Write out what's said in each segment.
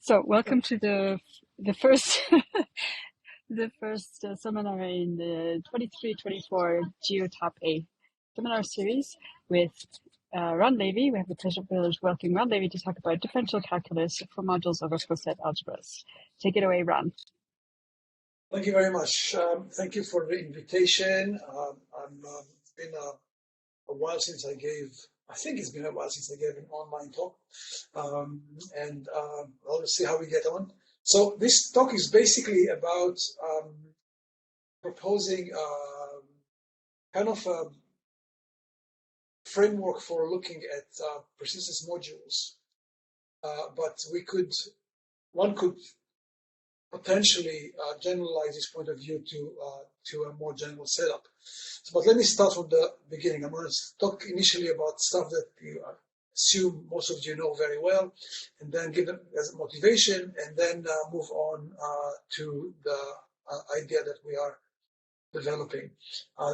So welcome to the first the first seminar in the 23-24 GEOTOP-A seminar series with Ron Levi. We have the pleasure of welcoming Ron Levi to talk about differential calculus for modules over full-set algebras. Take it away, Ron. Thank you very much. Thank you for the invitation. It's been a while since I think it's been a while since I gave an online talk. We'll see how we get on. So this talk is basically about proposing kind of a framework for looking at persistence modules. But one could potentially generalize this point of view to a more general setup. But let me start from the beginning. I'm going to talk initially about stuff that you assume most of you know very well, and then give them as a motivation, and then move on to the idea that we are developing.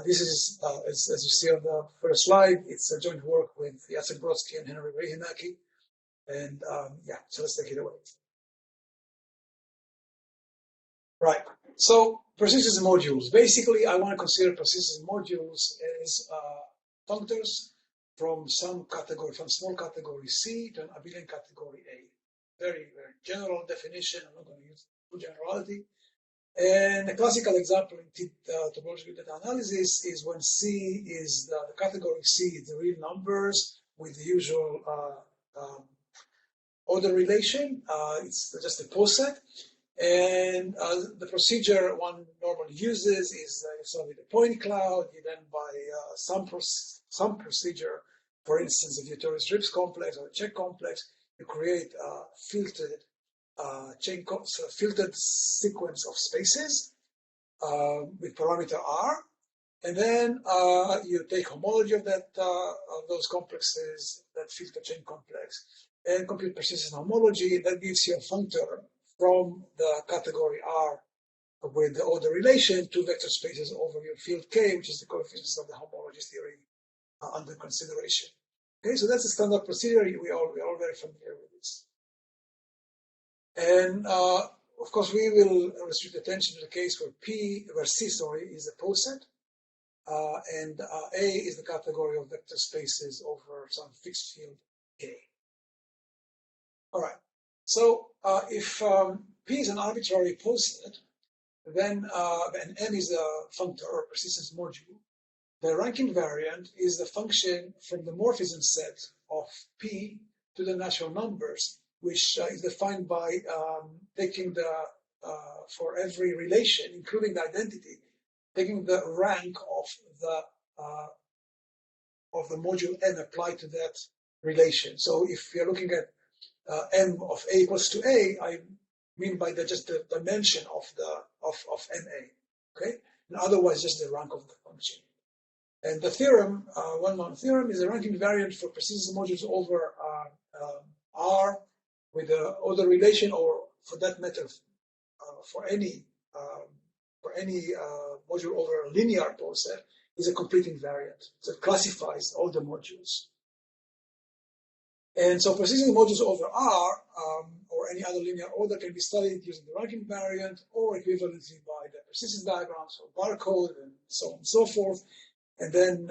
This is, as you see on the first slide, it's a joint work with Jacek Brodsky and Henry Rehinaki. And so let's take it away. Right, so persistence modules. Basically, I want to consider persistence modules as functors from some category, from small category C to an abelian category A. Very, very general definition. I'm not going to use full generality. And a classical example in topological data analysis is when C is the category C is the real numbers with the usual order relation. It's just a poset. And the procedure one normally uses is you start with a point cloud. You then by some procedure, for instance, if you do a Rips complex or a check complex, you create a filtered filtered sequence of spaces with parameter R, and then you take homology of that of those complexes, that filter chain complex, and compute persistence homology. That gives you a functor from the category R with the order relation to vector spaces over your field K, which is the coefficients of the homology theory under consideration. Okay, so that's a standard procedure. We're all very familiar with this. And of course, we will restrict attention to the case where C is a poset, and A is the category of vector spaces over some fixed field K. All right. So if P is an arbitrary poset, then and M is a functor or persistence module, the rank invariant is the function from the morphism set of P to the natural numbers, which is defined by taking for every relation, including the identity, taking the rank of the module N applied to that relation. So if you're looking at M of A equals to A, I mean by that just the dimension of NA, okay? And otherwise just the rank of the function. And the theorem, one-man theorem, is a rank invariant for persistence modules over R with the order relation, or for that matter, for any module over a linear poset, is a complete invariant. So it classifies all the modules. And so persistence modules over R or any other linear order can be studied using the rank invariant or equivalently by the persistence diagrams or barcode and so on and so forth. And then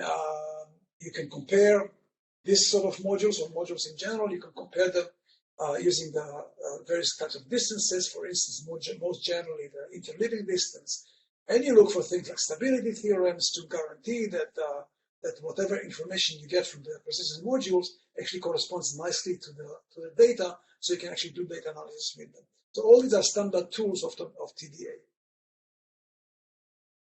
you can compare this sort of modules or modules in general. You can compare them using the various types of distances, for instance, most generally the interleaving distance. And you look for things like stability theorems to guarantee that that whatever information you get from the persistence modules actually corresponds nicely to the data, so you can actually do data analysis with them. So all these are standard tools of TDA.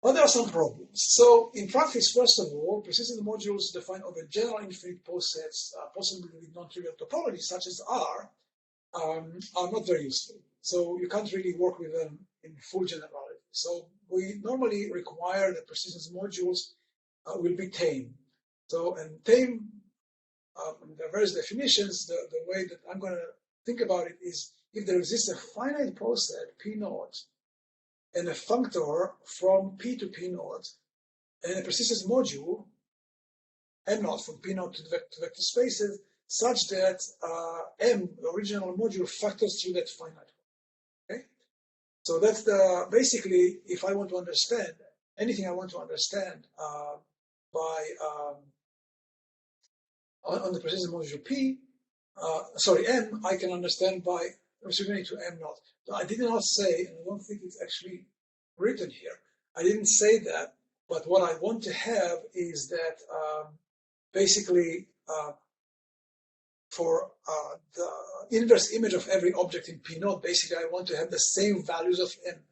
But there are some problems. So in practice, first of all, persistence modules defined over general infinite posets, possibly with non-trivial topologies such as R, are not very useful. So you can't really work with them in full generality. So we normally require that persistence modules will be tame. So, and tame, there are various definitions. The way that I'm going to think about it is if there exists a finite poset, P naught, and a functor from P to P naught, and a persistence module, M naught from P naught to vector spaces, such that M, the original module, factors through that finite one. Okay? So that's basically, if I want to understand anything I want to understand by on the persistent module P, M, I can understand by restricting to M naught. So I did not say, and I don't think it's actually written here, I didn't say that, but what I want to have is that basically for the inverse image of every object in P naught, basically I want to have the same values of M.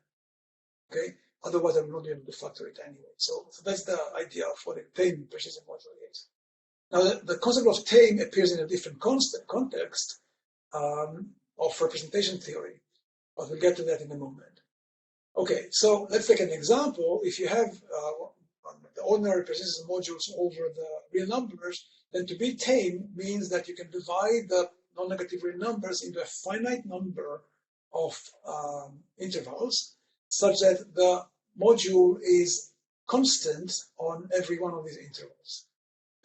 Okay? Otherwise I will not be able to factor it anyway. So that's the idea of what a tame persistent module is. Now the concept of tame appears in a different context of representation theory, but we'll get to that in a moment. Okay, so let's take an example. If you have the ordinary persistent modules over the real numbers, then to be tame means that you can divide the non-negative real numbers into a finite number of intervals, such that the module is constant on every one of these intervals.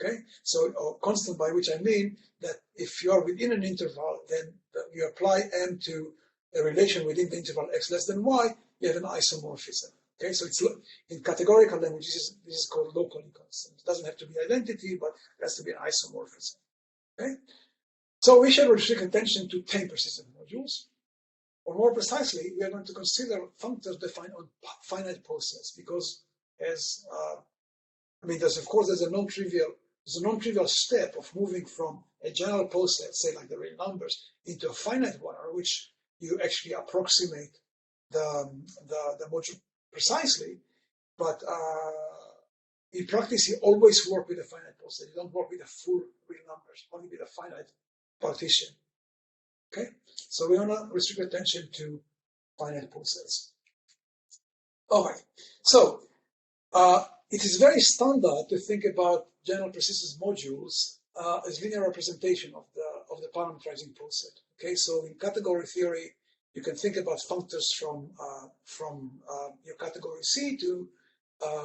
Okay, so constant, by which I mean that if you are within an interval, then you apply M to a relation within the interval x less than y, you have an isomorphism. Okay, so it's in categorical language, this is called locally constant. It doesn't have to be identity, but it has to be an isomorphism. Okay, so we shall restrict attention to tame persistent modules, or more precisely, we are going to consider functors defined on finite posets, because as there's a non-trivial step of moving from a general poset, say like the real numbers, into a finite one, on which you actually approximate the module precisely, but in practice you always work with a finite poset. You don't work with the full real numbers, only with a finite partition. Okay, so we want to restrict attention to finite posets. All right, so it is very standard to think about general persistence modules as linear representation of the parameterizing poset. Okay, so in category theory, you can think about functors from your category C to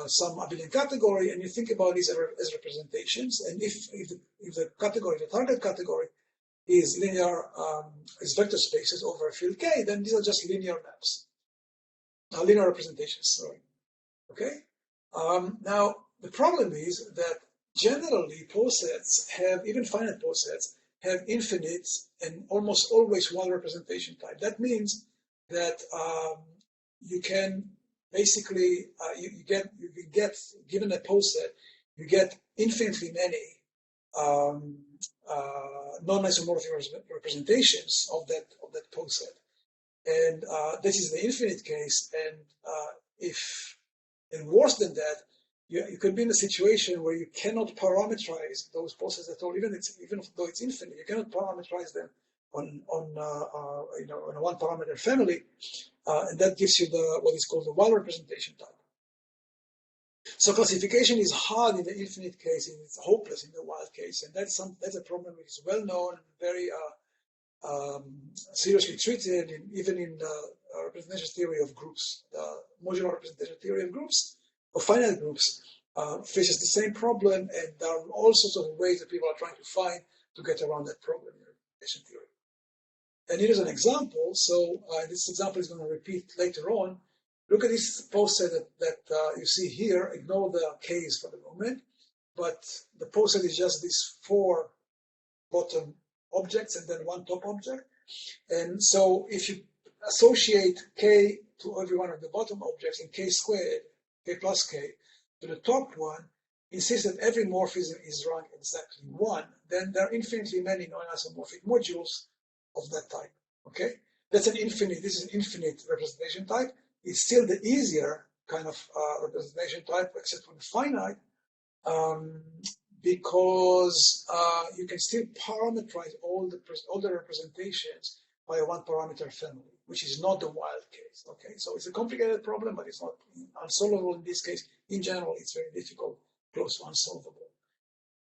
some abelian category, and you think about these as representations. And if the target category is linear, is vector spaces over a field K, then these are just linear maps, linear representations. Sorry. Okay. Now the problem is that generally posets have, even finite posets, have infinite and almost always one representation type. That means that you can basically you get given a poset, you get infinitely many non-isomorphic representations of that poset, and this is the infinite case. And worse than that, you could be in a situation where you cannot parameterize those posets at all, even though it's infinite. You cannot parameterize them on a one parameter family, and that gives you what is called the wild representation type. So classification is hard in the infinite case, and it's hopeless in the wild case, and that's a problem which is well known and very seriously treated, even in the representation theory of groups. The modular representation theory of groups, of finite groups, faces the same problem, and there are all sorts of ways that people are trying to find to get around that problem in representation theory. And here is an example. So this example is going to repeat later on. Look at this poset that you see here. Ignore the K's for the moment, but the poset is just these 4 bottom objects and then 1 top object. And so if you associate K to every one of the bottom objects in K squared, K plus K, to the top one, insist that every morphism is rank exactly 1, then there are infinitely many non-isomorphic modules of that type. Okay? This is an infinite representation type. It's still the easier kind of representation type, except when finite, because you can still parameterize all the representations by a one parameter family, which is not the wild case. Okay, so it's a complicated problem, but it's not unsolvable in this case. In general, it's very difficult, close to unsolvable.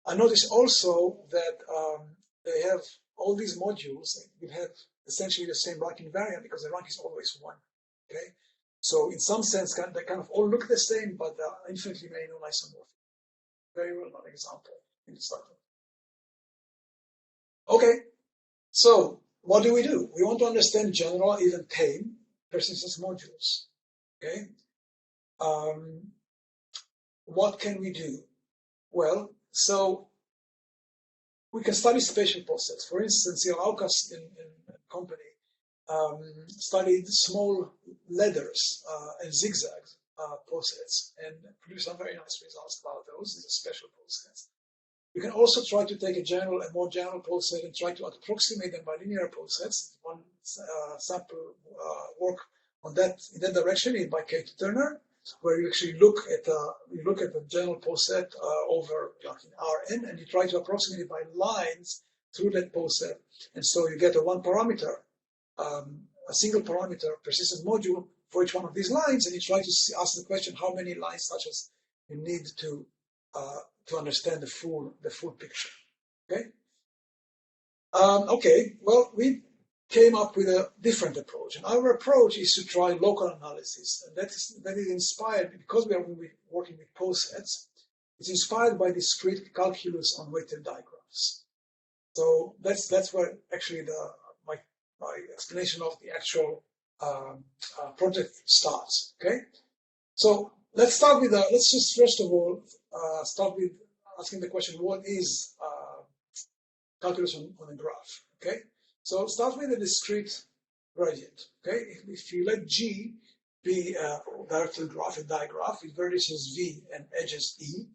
I notice also that they have all these modules. We have essentially the same rank invariant because the rank is always 1. Okay. So in some sense, they kind of all look the same, but there are infinitely many non-isomorphic. Very well known example in the study. Okay, so what do? We want to understand general, even tame, persistence modules. Okay, um, what can we do? Well, so we can study spatial posets. For instance, here Aukas in company studied small ladders and zigzags posets and produced some very nice results about those. These are special posets. You can also try to take a more general poset and try to approximate them by linear posets. One sample work on that in that direction is by Kate Turner, where you actually look at the general poset over in Rn, and you try to approximate it by lines through that poset, and so you get a one parameter, a single parameter persistence module for each one of these lines, and you try to ask the question how many lines such as you need to understand the full picture. Okay. Okay. Well, we came up with a different approach, and our approach is to try local analysis, and that is inspired because we are working with posets. It's inspired by discrete calculus on weighted diagrams. So that's where actually my explanation of the actual project starts. Okay. So let's just first of all start with asking the question, what is calculus on a graph? Okay, so start with a discrete gradient. Okay, if you let G be a directed graph, a digraph with vertices V and edges E,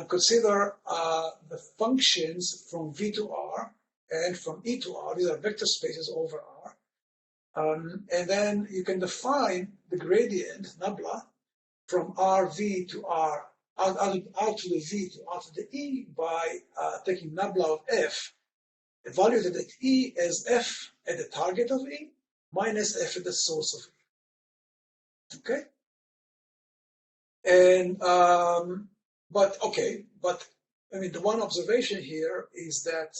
consider the functions from V to R and from E to R. These are vector spaces over R. And then you can define the gradient, nabla, from RV to R, out to the V to R to the E by taking nabla of F, evaluated at E as F at the target of E minus F at the source of E. Okay? And, but I mean, the one observation here is that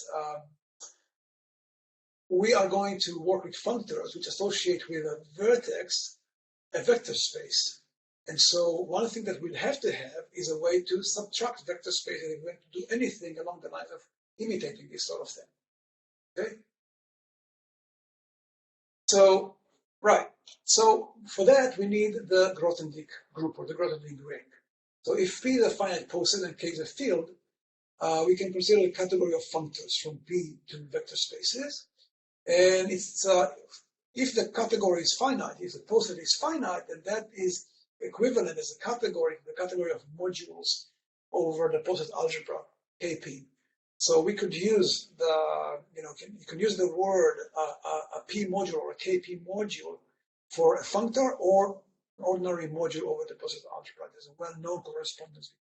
we are going to work with functors which associate with a vertex a vector space. And so one thing that we'll have to have is a way to subtract vector space if we want to do anything along the lines of imitating this sort of thing. Okay? So, right. So for that, we need the Grothendieck group or the Grothendieck ring. So if P is a finite poset and K is a field, we can consider a category of functors from P to vector spaces. And it's if the category is finite, if the poset is finite, then that is equivalent as a category, the category of modules over the poset algebra KP. So we could use you can use the word a P module or a KP module for a functor or an ordinary module over the poset algebra. There's a well-known correspondence.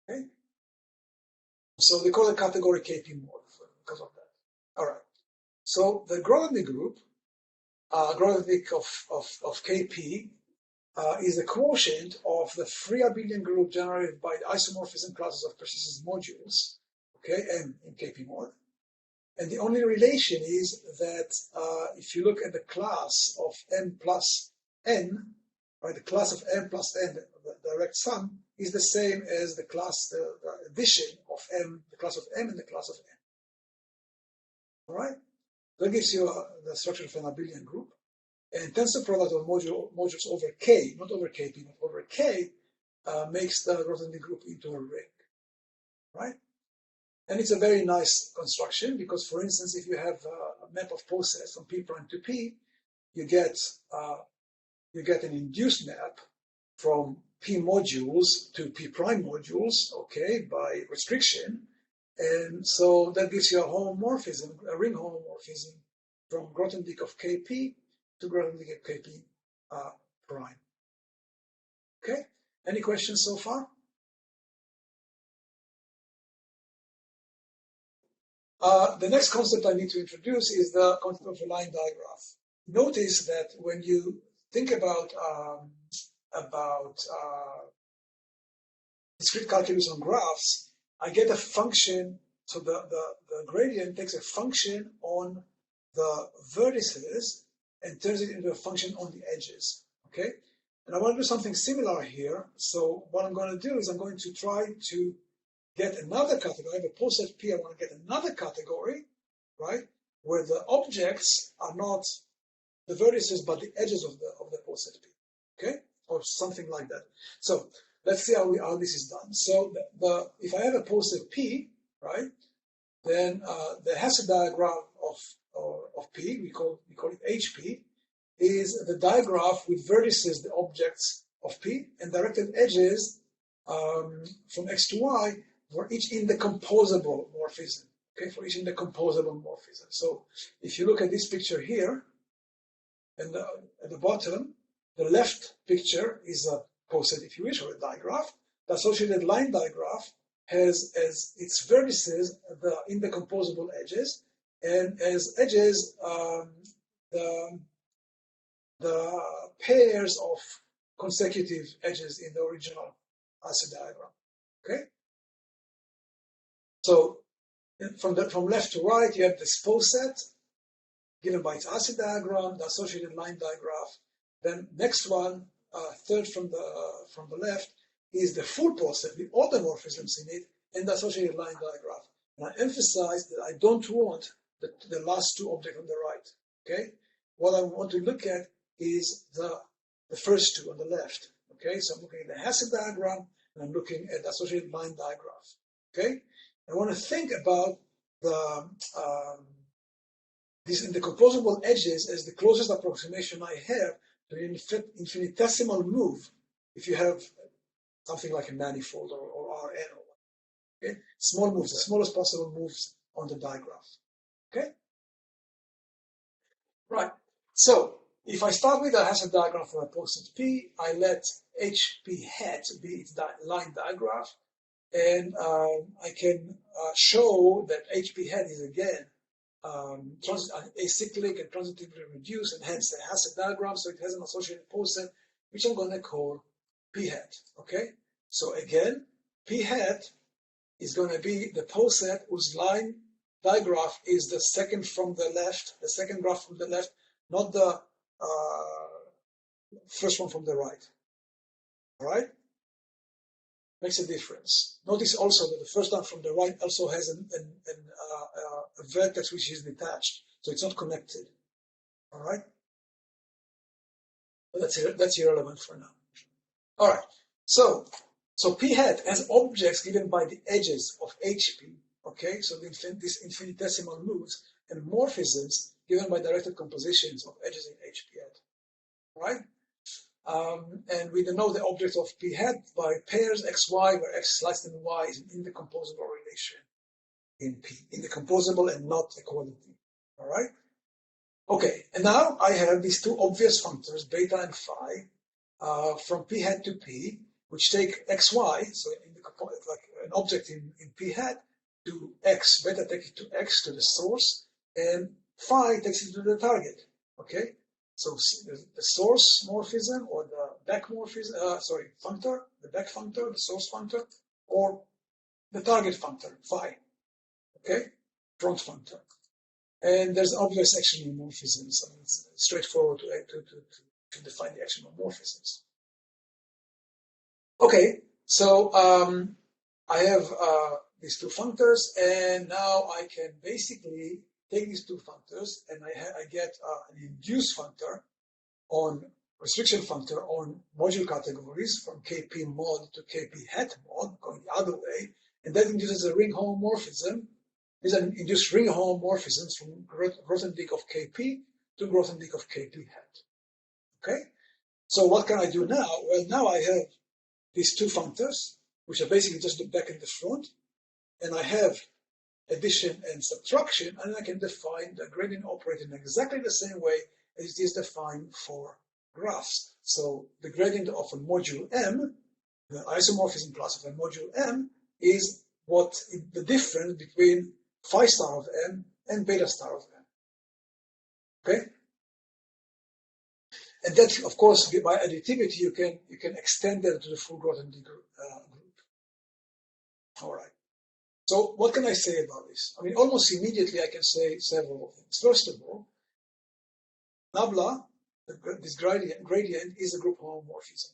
Okay. So we call it category KP module because of that. All right. So the Grothendieck group, Grothendieck of KP, is the quotient of the free abelian group generated by the isomorphism classes of persistence modules, okay, M in KP mod. And the only relation is that if you look at the class of M plus N, right, the class of M plus N, the direct sum, is the same as the class, the addition of M, the class of M and the class of N. All right? That gives you the structure of an abelian group. And tensor product of modules over K, not over KP, but over K, makes the Grothendieck group into a ring, right? And it's a very nice construction because, for instance, if you have a map of posets from P prime to P, you get an induced map from P modules to P prime modules, okay, by restriction. And so that gives you a homomorphism, a ring homomorphism from Grothendieck of KP to Grothendieck of KP prime. Okay, any questions so far? The next concept I need to introduce is the concept of a line digraph. Notice that when you think about discrete calculus on graphs, I get a function, so the gradient takes a function on the vertices and turns it into a function on the edges, okay? And I want to do something similar here. So what I'm going to do is I'm going to try to get another category. I have a poset P, I want to get another category, right, where the objects are not the vertices but the edges of the poset P, okay, or something like that. So let's see how this is done. So if I have a poset P, right, then the Hasse diagram of P, we call it HP, is the digraph with vertices, the objects of P, and directed edges from X to Y for each indecomposable morphism. Okay, for each indecomposable morphism. So if you look at this picture here, and at the bottom, the left picture is a poset, if you wish, or a digraph. The associated line digraph has as its vertices the indecomposable edges, and as edges the pairs of consecutive edges in the original Hasse diagram. Okay. So from left to right, you have this poset given by its Hasse diagram, the associated line digraph. Then next one, third from the left, is the full poset with all the morphisms in it and the associated line digraph. And I emphasize that I don't want the last two objects on the right. Okay, what I want to look at is the first two on the left. Okay, so I'm looking at the Hasse diagram and I'm looking at the associated line digraph. Okay, I want to think about these indecomposable edges as the closest approximation I have to an infinitesimal move. If you have something like a manifold or Rn, okay, small moves, the smallest possible moves on the digraph. Okay, right. So if I start with a Hasse diagram for a poset P, I let HP hat be its line digraph, and I can show that HP hat is again acyclic and transitively reduced, and hence the Hasse diagram, so it has an associated poset, which I'm going to call P hat. Okay, so again, P hat is going to be the poset whose line digraph is the second from the left, the second graph from the left, not the first one from the right. All right? Makes a difference. Notice also that the first one from the right also has a vertex which is detached, so it's not connected. All right? But that's irrelevant for now. All right. So P hat has objects given by the edges of HP. Okay, so these infinitesimal moves and morphisms given by directed compositions of edges in HP hat. All right? And we denote the object of P hat by pairs XY, where X less than Y is an indecomposable relation in P. Indecomposable and not equality. All right? Okay, and now I have these two obvious functors, beta and phi, from P hat to P, which take XY, so like an object in P hat, to X. Beta takes it to X, to the source, and phi takes it to the target. Okay? So the source morphism or the back morphism, functor, the back functor, the source functor, or the target functor, phi. Okay? Front functor. And there's obvious actional morphisms. So it's straightforward to define the actional morphisms. Okay, so I have these two functors, and now I can basically take these two functors, and I get an induced functor on restriction functor on module categories from KP mod to KP hat mod, going the other way, and that induces a ring homomorphism. These are induced ring homomorphisms from Grothendieck of KP to Grothendieck of KP hat. Okay, so what can I do now? Well, now I have these two functors, which are basically just the back and the front, and I have addition and subtraction, and I can define the gradient operator in exactly the same way as it is defined for graphs. So the gradient of a module M, the isomorphism class of a module M, is what the difference between phi star of M and beta star of M. Okay? And that, of course, by additivity, you can extend that to the full Grothendieck group. All right. So what can I say about this? I mean, almost immediately I can say several things. First of all, nabla, this gradient is a group homomorphism.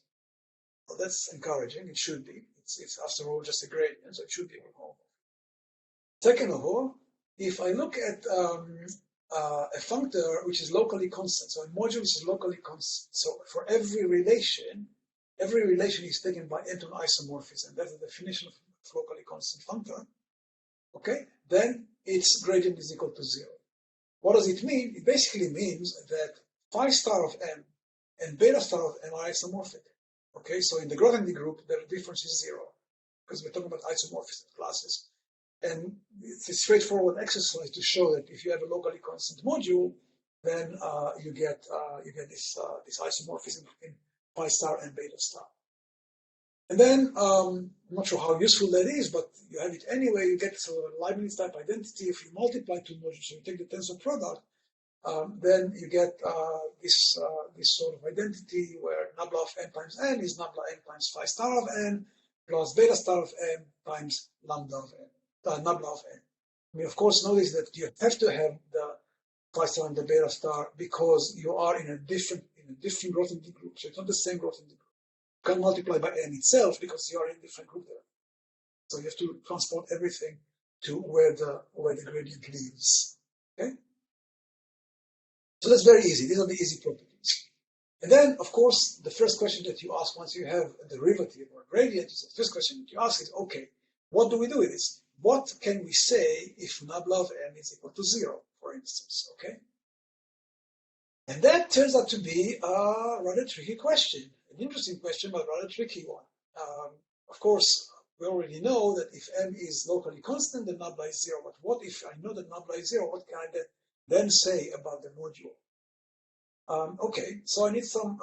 Well, that's encouraging. It should be. It's after all just a gradient, so it should be homomorph. Second of all, if I look at a functor which is locally constant, so a module is locally constant, so for every relation is taken by n-ton isomorphism. That's the definition of locally constant functor. Okay, then its gradient is equal to 0. What does it mean? It basically means that phi star of m and beta star of m are isomorphic. Okay, so in the Grothendieck group, the difference is 0 because we're talking about isomorphism classes. And it's a straightforward exercise to show that if you have a locally constant module, then you get this isomorphism in phi star and beta star. And then I'm not sure how useful that is, but you have it anyway. You get a Leibniz type identity. If you multiply two modules, so you take the tensor product, then you get this sort of identity where nabla of n times n is nabla n times phi star of n plus beta star of n times lambda of n, nabla of n. I mean, of course, notice that you have to have the phi star and the beta star because you are in a different Grothendieck group. So it's not the same Grothendieck group. You can't multiply by n itself because you are in a different group there. So you have to transport everything to where the gradient lives. Okay? So that's very easy. These are the easy properties. And then, of course, the first question that you ask once you have a derivative or a gradient, the first question that you ask is, okay, what do we do with this? What can we say if nabla of n is equal to 0, for instance? Okay? And that turns out to be a rather tricky question. An interesting question, but rather tricky one. Of course, we already know that if m is locally constant, then nabla is 0. But what if I know that nabla is 0? What can I then say about the module? Okay, so I need some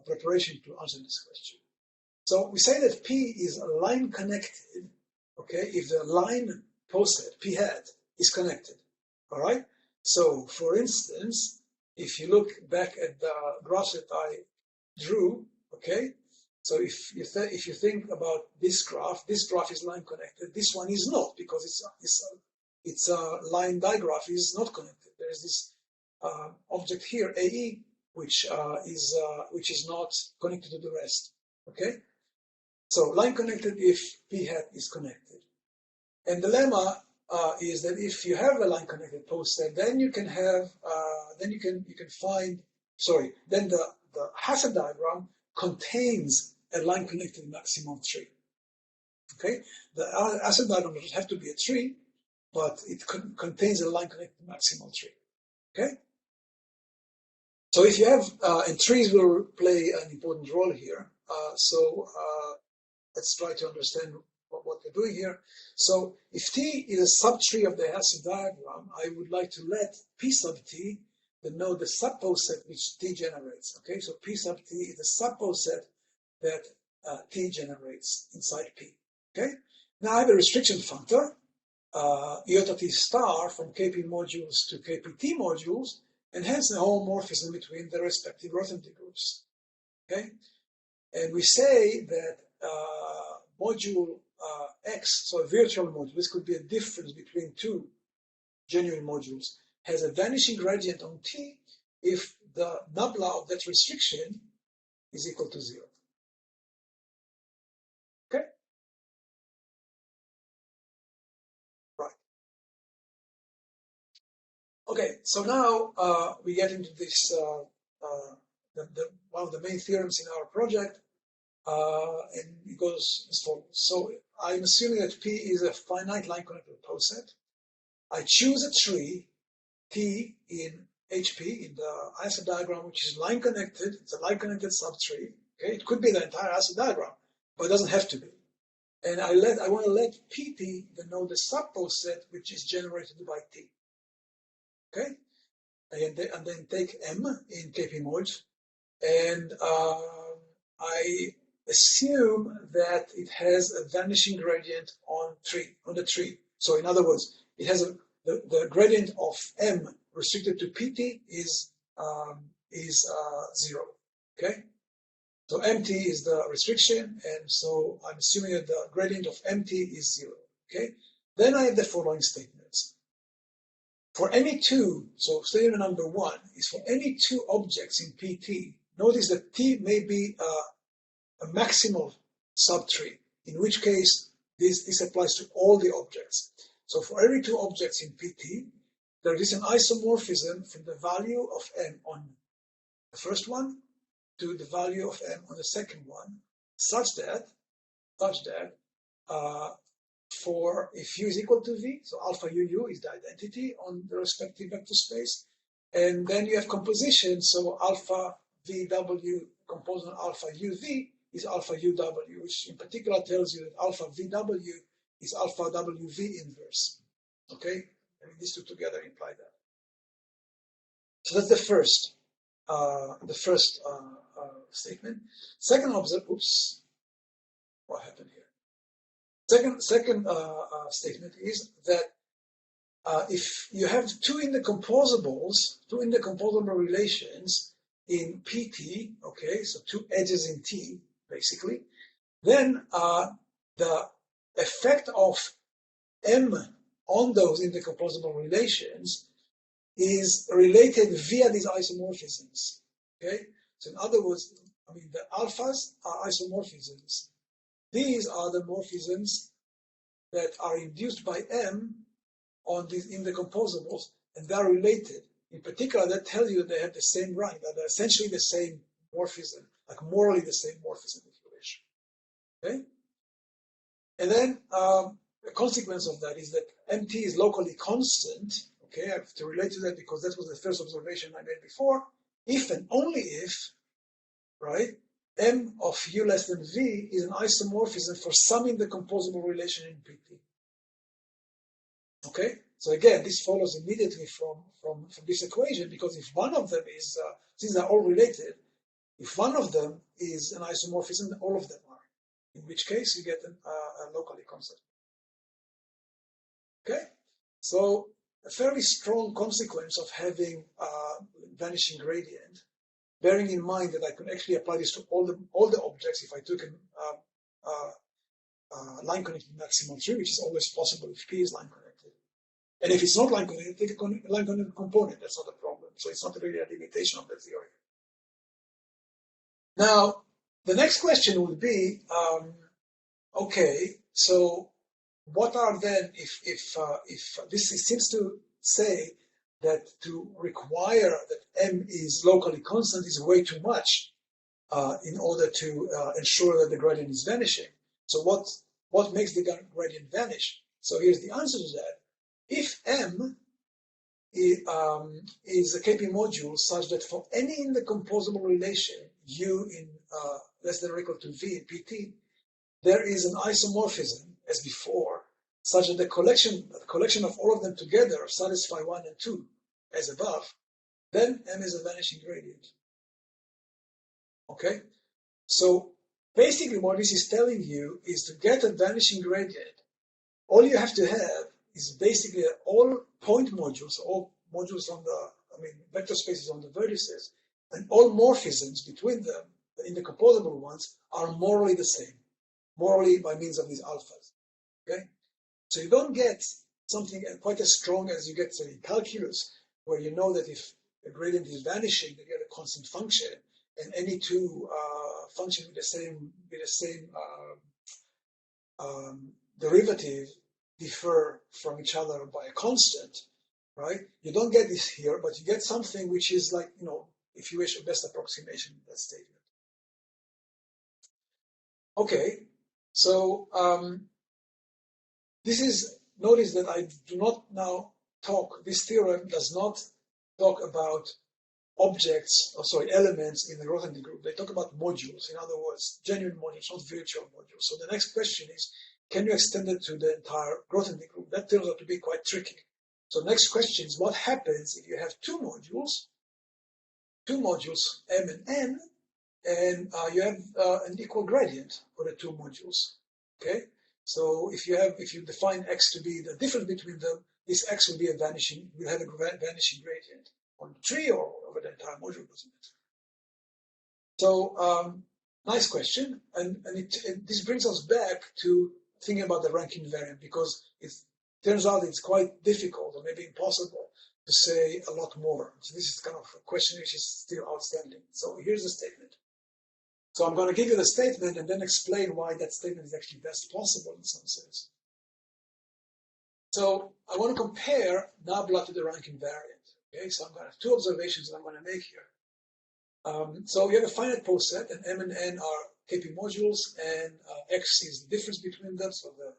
preparation to answer this question. So we say that P is line connected. Okay, if the line poset P hat is connected. All right. So, for instance, if you look back at the graphs that I drew, okay, so if you think about this graph is line connected. This one is not because it's a line digraph is not connected. There is this object here, AE, which is not connected to the rest. Okay, so line connected if P hat is connected, and the lemma is that if you have a line connected poset, then you can have then the Hasse diagram contains a line connected maximum tree. Okay, the Hasse diagram doesn't have to be a tree, but it contains a line connected maximal tree. Okay, so if you have and trees will play an important role here. Let's try to understand what we're doing here. So if T is a subtree of the Hasse diagram, I would like to let P sub T denote the subposet which T generates. Okay, so P sub T is the subposet that T generates inside P. Okay, now I have a restriction functor, iota T star from KP modules to KPT modules, and hence the homomorphism between the respective Grothendieck groups. Okay, and we say that module X, so a virtual module, this could be a difference between two genuine modules, has a vanishing gradient on T if the nabla of that restriction is equal to 0. Okay? Right. Okay, so now we get into this, one of the main theorems in our project, and it goes as follows. So I'm assuming that P is a finite line connected poset. I choose a tree, T in HP, in the Hasse diagram, which is line connected. It's a line connected subtree. Okay, it could be the entire Hasse diagram, but it doesn't have to be. And I want to let PT denote the subposet which is generated by T. Okay, and then take M in KP mod, and I assume that it has a vanishing gradient on the tree. So in other words, it has the gradient of M restricted to PT is 0. Okay, so MT is the restriction, and so I'm assuming that the gradient of MT is 0. Okay, then I have the following statements. For any two, so statement number 1 is for any two objects in PT. Notice that T may be a maximal subtree, in which case this applies to all the objects. So for every two objects in PT, there is an isomorphism from the value of m on the first one to the value of m on the second one, such that for if u is equal to v, so alpha uu is the identity on the respective vector space, and then you have composition, so alpha vw composed on alpha uv is alpha uw, which in particular tells you that alpha vw is alpha wv inverse. Okay, I mean, these two together imply that. So that's the first statement. Second oops, what happened here? Second statement is that if you have two indecomposable relations in PT, okay, so two edges in T, basically, then the effect of M on those indecomposable relations is related via these isomorphisms, okay? So in other words, I mean, the alphas are isomorphisms. These are the morphisms that are induced by M on these indecomposables, and they're related. In particular, that tells you that they have the same rank, that they're essentially the same morphism, like morally the same morphism, if you wish. Okay? And then the consequence of that is that MT is locally constant. Okay, I have to relate to that because that was the first observation I made before. If and only if, right, M of U less than V is an isomorphism for some indecomposable relation in PT. Okay, so again, this follows immediately from this equation, because if one of them is, since they're all related, if one of them is an isomorphism, then all of them are, in which case you get a locally constant. Okay, so a fairly strong consequence of having vanishing gradient, bearing in mind that I could actually apply this to all the objects if I took a line connected maximum tree, which is always possible if P is line connected. And if it's not line connected, take a line connected component. That's not a problem. So it's not really a limitation of the theory. Now, the next question would be, okay, so what are then, if this seems to say that to require that M is locally constant is way too much in order to ensure that the gradient is vanishing. So what makes the gradient vanish? So here's the answer to that. If M is a KP module such that for any indecomposable relation U in less than or equal to V in PT, there is an isomorphism as before, such that the collection of all of them together satisfy 1 and 2 as above, then M is a vanishing gradient. Okay? So basically what this is telling you is to get a vanishing gradient, all you have to have is basically all point modules, all modules on the, vector spaces on the vertices, and all morphisms between them, the indecomposable ones, are morally the same. Morally by means of these alphas. Okay? So you don't get something quite as strong as you get, say, in calculus, where you know that if the gradient is vanishing, then you get a constant function, and any two functions with the same derivative differ from each other by a constant, right? You don't get this here, but you get something which is like, if you wish, a best approximation of that statement. Okay, so notice that I do not now talk, this theorem does not talk about elements in the Grothendieck group. They talk about modules, in other words, genuine modules, not virtual modules. So the next question is, can you extend it to the entire Grothendieck group? That turns out to be quite tricky. So next question is, what happens if you have two modules, M and N, and you have an equal gradient for the two modules, okay? So if you define X to be the difference between them, this X will have a vanishing gradient on the tree or over the entire module, doesn't it? So nice question, and this brings us back to thinking about the rank invariant, because it turns out it's quite difficult or maybe impossible to say a lot more. So this is kind of a question which is still outstanding. So here's the statement. So I'm going to give you the statement and then explain why that statement is actually best possible in some sense. So I want to compare nabla to the rank invariant. Okay, so I'm going to have two observations that I'm going to make here. So we have a finite post set, and M and N are KP modules, and X is the difference between them. So the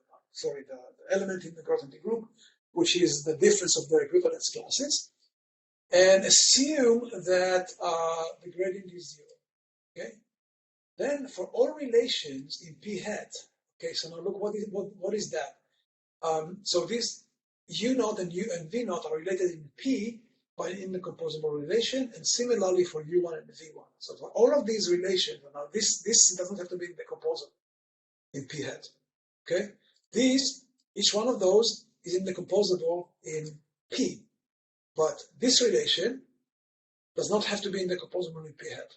element in the Grothendieck group, which is the difference of their equivalence classes, and assume that the gradient is zero. Okay. Then for all relations in P hat, okay. So now look, what is that? So these U naught and V naught are related in P by an indecomposable relation, and similarly for U1 and V1. So for all of these relations, now this doesn't have to be indecomposable in P hat. Okay, each one of those is indecomposable in P, but this relation does not have to be indecomposable in P hat.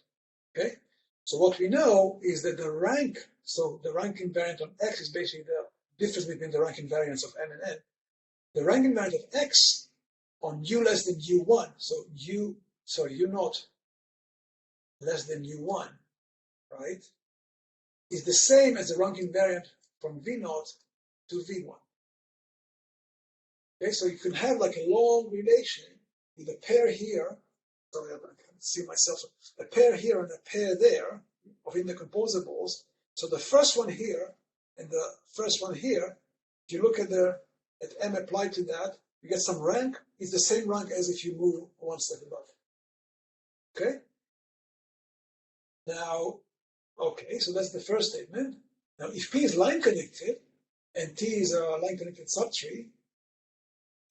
Okay, so what we know is that the rank, so the rank invariant on X is basically the difference between the rank invariants of M and N. The rank invariant of X on U less than U1, so U naught less than U1, right, is the same as the rank invariant from V naught to V1. Okay, so you can have like a long relation with a pair here, sorry, I can't see myself, a pair here and a pair there of indecomposables. So the first one here and the first one here, if you look at M applied to that, you get some rank. It's the same rank as if you move one step above. Okay? Now, okay, so that's the first statement. Now, if P is line connected, and T is a line connected subtree,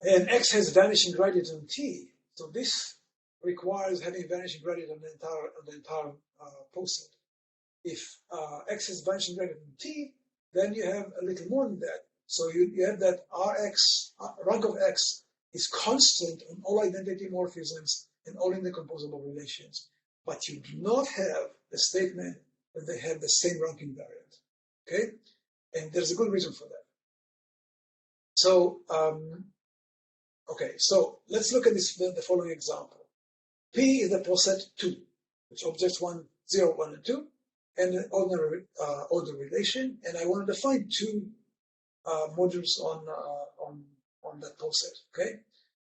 and X has vanishing gradient on T, so this requires having vanishing gradient on the entire poset. If X has vanishing gradient on T, then you have a little more than that. So you have that Rx, rank of X is constant on all identity morphisms and all indecomposable relations. But you do not have the statement that they have the same rank invariant. Okay? And there's a good reason for that. So, okay, so let's look at the following example. P is the poset 2, which objects 1, 0, 1, and 2, and an ordinary order relation, and I want to define two modules on that poset. Okay,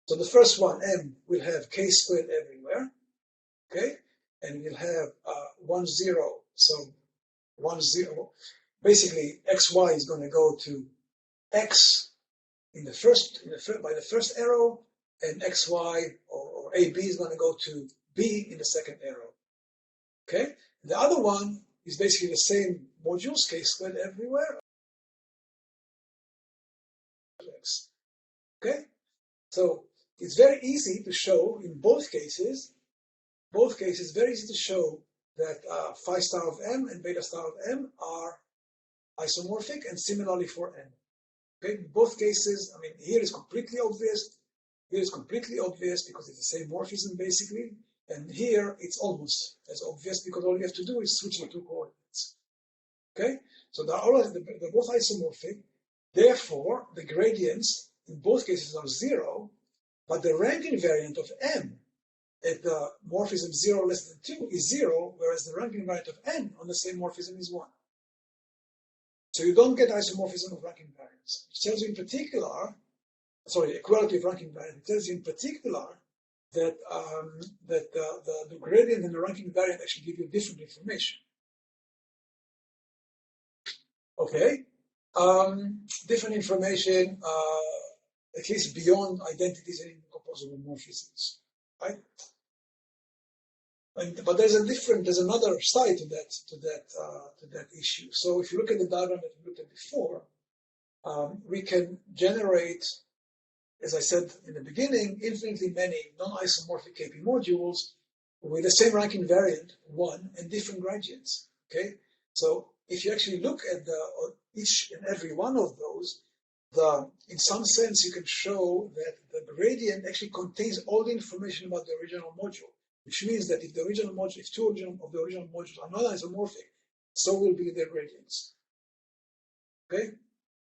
so the first one, M, will have K squared everywhere. Okay, and we'll have 1, 0. So 1, 0. Basically, XY is going to go to X by the first arrow, and XY or AB is going to go to B in the second arrow. Okay, the other one is basically the same modules, K squared everywhere. Okay, so it's very easy to show in both cases, very easy to show that phi star of M and beta star of M are isomorphic, and similarly for N. Okay, in both cases, I mean, here is completely obvious. Here is completely obvious because it's the same morphism basically, and here it's almost as obvious because all you have to do is switch the two coordinates. Okay, so they're both isomorphic. Therefore, the gradients in both cases are 0, but the rank invariant of M at the morphism 0 less than 2 is 0, whereas the rank invariant of N on the same morphism is 1. So you don't get isomorphism of rank invariance. It tells you in particular, equality of rank invariance. It tells you in particular that the gradient and the rank invariant actually give you different information. Okay, different information, at least beyond identities and incomposable morphisms, right? But there's another side to that issue. So if you look at the diagram that we looked at before, we can generate, as I said in the beginning, infinitely many non-isomorphic KP modules with the same rank invariant, 1, and different gradients. Okay, so if you actually look at each and every one of those, in some sense you can show that the gradient actually contains all the information about the original module. Which means that if two of the original modules are not isomorphic, so will be their gradients. Okay,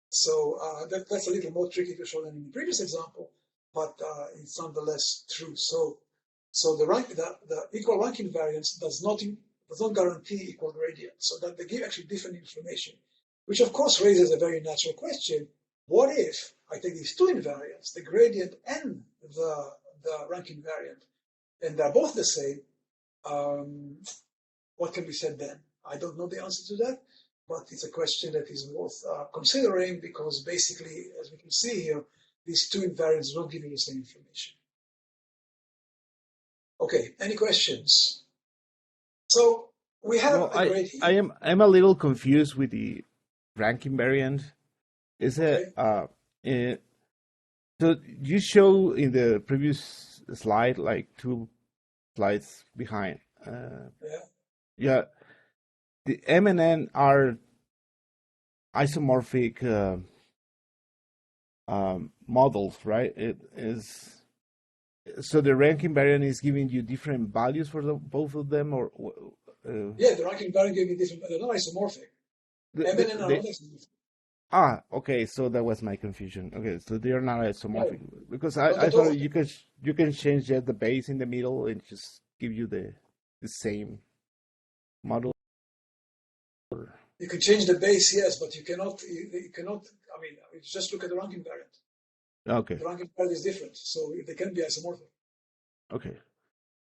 so that's a little more tricky to show than in the previous example, but it's nonetheless true. So the equal rank invariance does not does not guarantee equal gradient. So that they give actually different information, which of course raises a very natural question. What if I take these two invariants, the gradient and the rank invariant, and they're both the same? What can be said then? I don't know the answer to that, but it's a question that is worth considering, because basically, as we can see here, these two invariants don't give you the same information. Okay, any questions? So we have Well, a gradient. I'm a little confused with the rank invariant. Is it so you show in the previous slide, like 2 slides behind. Yeah, the M and N are isomorphic models, right? It is. So the rank invariant is giving you different values for both of them, or yeah, the rank invariant gave me different. They're not isomorphic. M and N are not isomorphic. Okay, so that was my confusion. Okay, so they are not isomorphic, because Not I at thought all. you can change the base in the middle and just give you the same model. You can change the base, yes, but you cannot. You cannot. I mean, just look at the rank invariant. Okay. The rank invariant is different, so they can be isomorphic. Okay.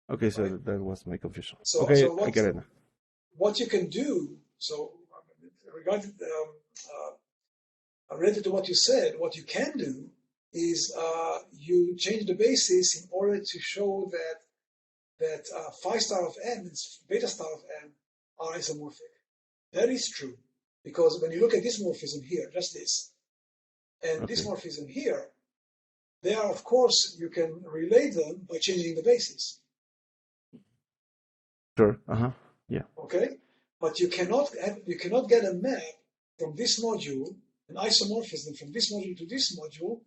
Okay, so Right? that was my confusion. So, okay, so I get it now. What you can do, so regarding related to what you said, what you can do is you change the basis in order to show that phi star of n and beta star of n are isomorphic. That is true, because when you look at this morphism here, just this, and this morphism here, they are, of course, you can relate them by changing the basis. Sure. Yeah. Okay, but you cannot get a map from this module, an isomorphism from this module to this module,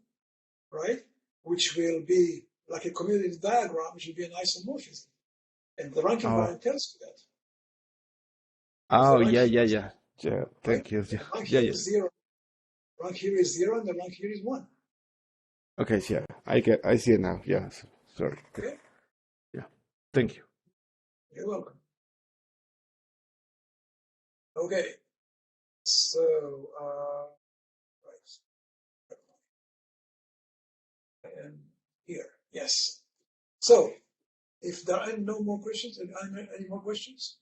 right? Which will be like a commutative diagram, which will be an isomorphism, and the rank invariant tells you that. Oh, yeah. Thank you. Yeah. Rank here is 0. Rank here is 0, and the rank here is 1. Okay, yeah, I see it now. Yeah, sorry. Okay. Yeah, thank you. You're welcome. Okay, so right, and here, yes. So, if there are no more questions, any more questions?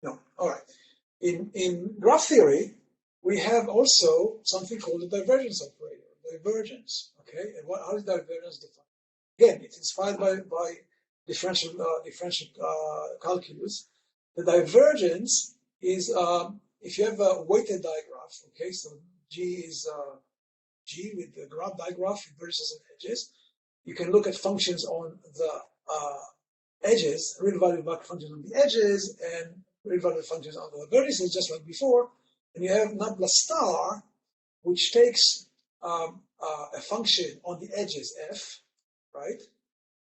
No. All right. In graph theory, we have also something called the divergence operator. Divergence. Okay. And how is divergence defined? Again, it's inspired by differential calculus. The divergence is if you have a weighted digraph. Okay, so G is G with the graph digraph, vertices and edges. You can look at functions on the edges, real value functions on the edges, and real value functions on the vertices, just like before. And you have nabla star, which takes a function on the edges f, right?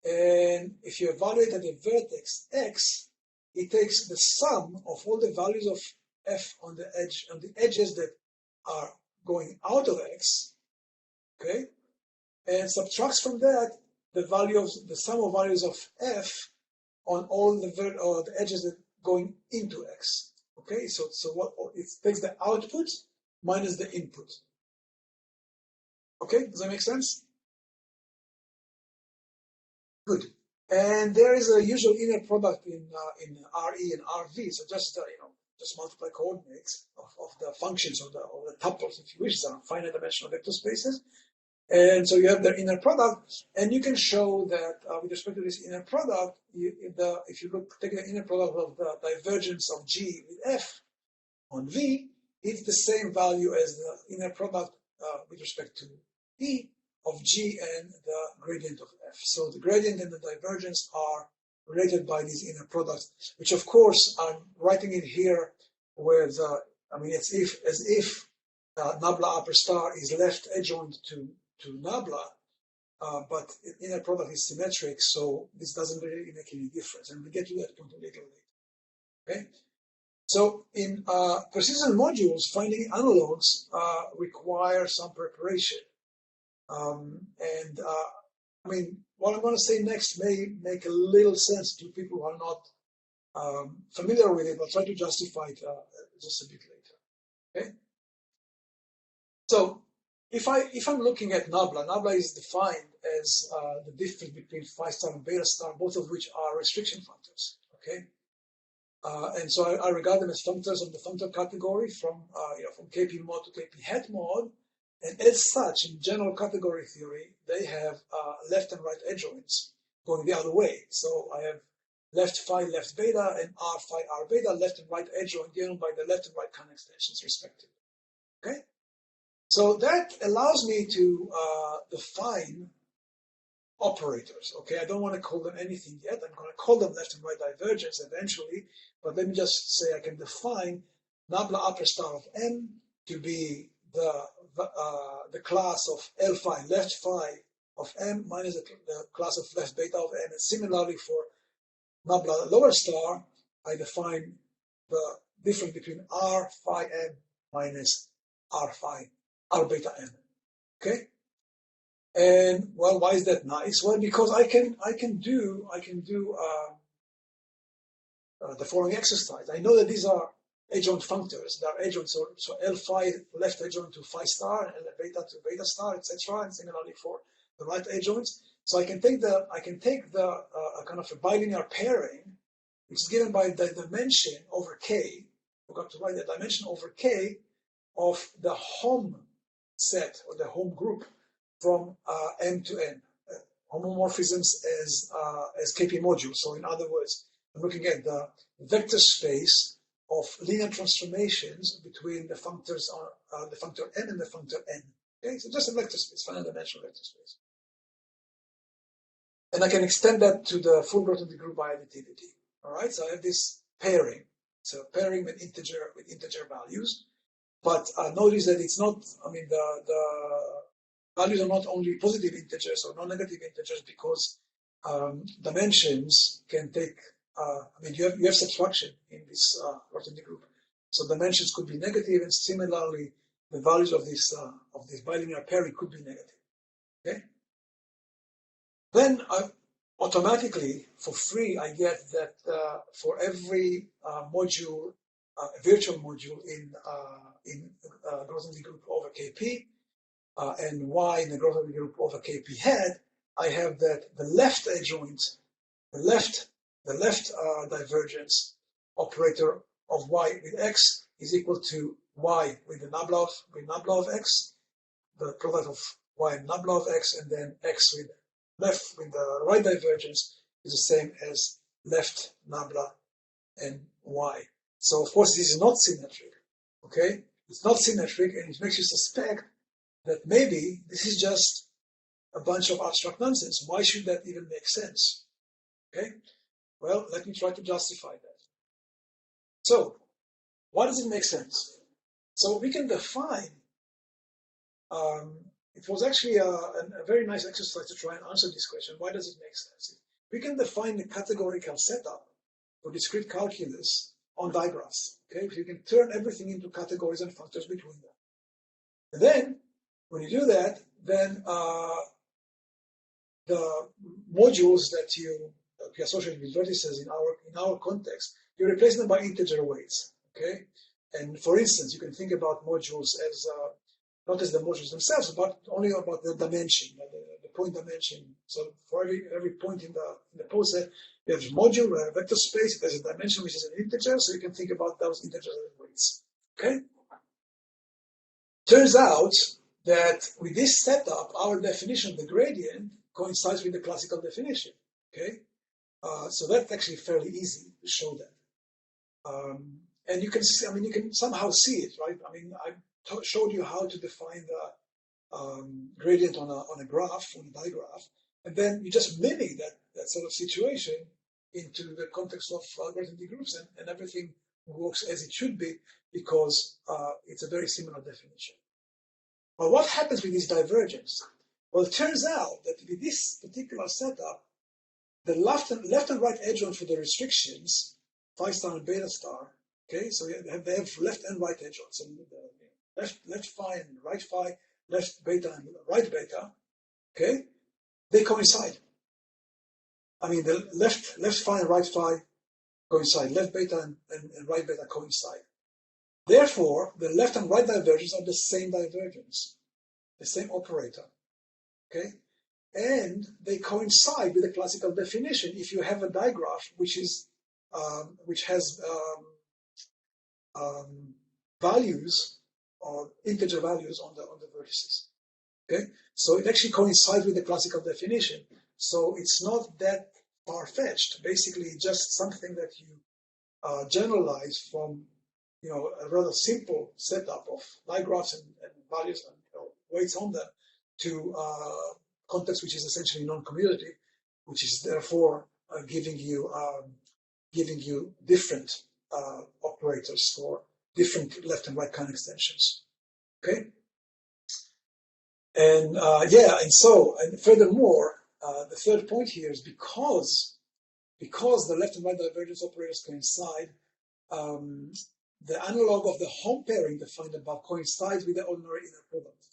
And if you evaluate at the vertex x, it takes the sum of all the values of f on the edges that are going out of x, okay, and subtracts from that the sum of values of f on all the edges that going into x. Okay, so what it takes the output minus the input. Okay, does that make sense? Good. And there is a usual inner product in RE and RV. So just just multiply coordinates of the functions of the tuples, if you wish, some finite dimensional vector spaces. And so you have the inner product, and you can show that with respect to this inner product, if you take the inner product of the divergence of G with F on V, it's the same value as the inner product with respect to E of G and the gradient of F. So the gradient and the divergence are related by these inner products, which of course I'm writing it here where as if nabla upper star is left adjoint to nabla, but inner product is symmetric, so this doesn't really make any difference, and we'll get to that point a little later. Okay, so in persistent modules, finding analogs require some preparation, and I mean, what I'm going to say next may make a little sense to people who are not familiar with it, but try to justify it just a bit later. Okay. So if I'm looking at nabla is defined as the difference between phi star and beta star, both of which are restriction functors. Okay. And so I regard them as functors of the functor category from KP mod to KP hat mod. And as such, in general category theory, they have left and right adjoints going the other way. So I have left phi, left beta, and r phi, r beta, left and right adjoint given by the left and right Khan extensions, respectively. Okay? So that allows me to define operators. Okay, I don't want to call them anything yet. I'm going to call them left and right divergence eventually, but let me just say I can define nabla upper star of M to be the class of L phi left phi of M minus the class of left beta of M. And similarly for nabla lower star, I define the difference between R phi M minus R phi R beta M. Okay. And well, why is that nice? Well, because I can do the following exercise. I know that these are adjoint functors. They are adjoint, so L phi left adjoint to phi star, and L beta to beta star, etc. And similarly for the right adjoints. So I can take the kind of a bilinear pairing, which is given by the dimension over k. We've got to write the dimension over k of the home set or the home group from M to N, homomorphisms as KP modules. So in other words, I'm looking at the vector space of linear transformations between the functors, the functor M and the functor N. Okay, so just a vector space, finite dimensional vector space. And I can extend that to the full Grothendieck group by additivity. All right, so I have this pairing. So pairing with integer values. But notice that it's not, I mean, the values are not only positive integers or non-negative integers because dimensions can take, I mean, you have subtraction in this Grothendieck group. So dimensions could be negative, and similarly, the values of this bilinear pairing could be negative. Okay? Then automatically, for free, I get that for every module, virtual module in Grothendieck group over KP, and Y in the Grothendieck group over KP hat, I have that the left adjoint, the left divergence operator of Y with X is equal to Y with the nabla of X, the product of Y and nabla of X, and then X with the right divergence is the same as left nabla and Y. So of course this is not symmetric. Okay, it's not symmetric, and it makes you suspect that maybe this is just a bunch of abstract nonsense. Why should that even make sense? Okay, well, let me try to justify that. So, why does it make sense? So we can define, it was actually a very nice exercise to try and answer this question. Why does it make sense? We can define the categorical setup for discrete calculus on digraphs. Okay, so you can turn everything into categories and functors between them. And then, when you do that, then the modules that you associate with vertices in our context, you replace them by integer weights. Okay, and for instance, you can think about modules as not as the modules themselves, but only about the dimension, the point dimension. So for every point in the poset, you have a module, a vector space. There's a dimension which is an integer, so you can think about those integers as weights. Okay. Turns out that with this setup, our definition of the gradient coincides with the classical definition. Okay, so that's actually fairly easy to show that, and you can see. I mean, you can somehow see it, right? I mean, I showed you how to define the gradient on a graph, on a digraph, and then you just mimic that sort of situation into the context of Grothendieck groups, and everything works as it should be because it's a very similar definition. But what happens with this divergence? Well, it turns out that with this particular setup, the left and right adjoint for the restrictions, phi star and beta star, okay, so they have left and right adjoints, and left phi and right phi, left beta and right beta, okay, they coincide. I mean, the left phi and right phi coincide. Left beta and right beta coincide. Therefore, the left and right divergence are the same divergence, the same operator. Okay? And they coincide with the classical definition if you have a digraph which has values or integer values on the vertices. Okay, so it actually coincides with the classical definition. So it's not that far-fetched. Basically, just something that you generalize from, a rather simple setup of digraphs and values and weights on them to context which is essentially non-commutative, which is therefore giving you different operators for different left and right kind extensions. Okay. And and furthermore, the third point here is because the left and right divergence operators coincide, the analog of the home pairing defined above coincides with the ordinary inner product.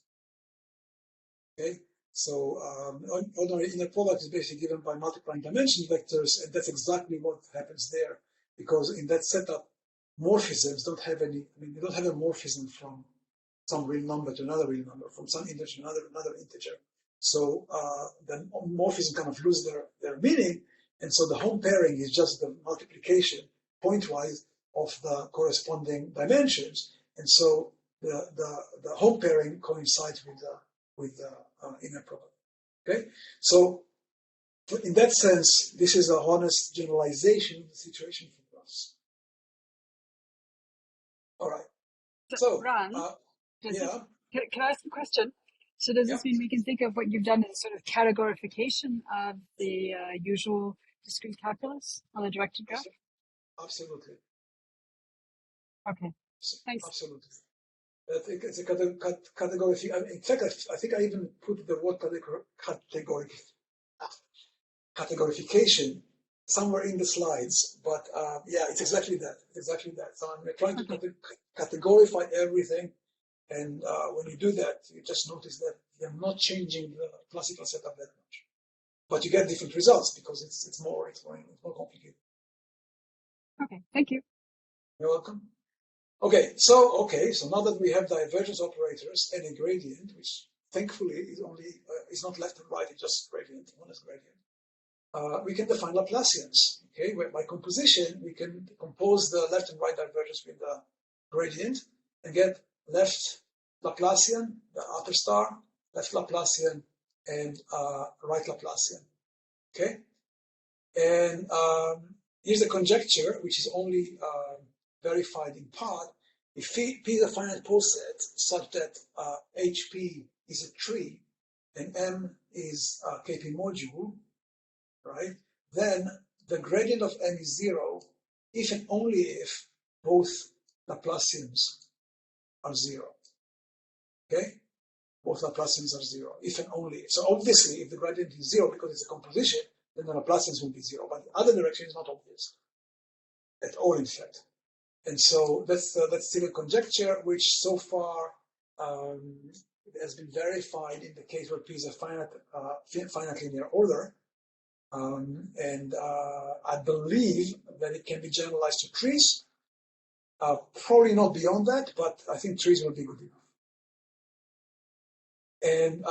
Okay, so ordinary inner product is basically given by multiplying dimension vectors, and that's exactly what happens there, because in that setup, morphisms don't have any. I mean, they don't have a morphism from some real number to another real number, from some integer to another integer. So the morphism kind of lose their meaning, and so the home pairing is just the multiplication pointwise of the corresponding dimensions, and so the home pairing coincides with the inner product. Okay, so in that sense, this is a honest generalization of the situation for us. All right. So Ran, can I ask a question? So does this mean we can think of what you've done as sort of categorification of the usual discrete calculus on a directed graph? Absolutely. Okay. Thanks. Absolutely. I think it's a category. In fact, I think I even put the word categorification somewhere in the slides. But it's exactly that. Exactly that. So I'm trying to categorify everything. And when you do that, you just notice that you're not changing the classical setup that much. But you get different results because it's more complicated. Okay, thank you. You're welcome. Okay, so now that we have divergence operators and a gradient, which thankfully is not left and right, it's just gradient, one is gradient. We can define Laplacians. Okay, where by composition we can compose the left and right divergence with the gradient and get left Laplacian, the upper star, left Laplacian, and right Laplacian. Okay, and here's a conjecture which is only verified in part. If P is a finite poset such that HP is a tree and M is a KP module, right? Then the gradient of M is 0 if and only if both Laplacians are 0. Okay? Both Laplacians are 0, if and only if. So obviously, if the gradient is 0 because it's a composition, then the Laplacians will be 0. But the other direction is not obvious at all, in fact. And so that's still a conjecture, which so far has been verified in the case where P is a finite linear order. And I believe that it can be generalized to trees. Probably not beyond that, but I think trees will be good enough. And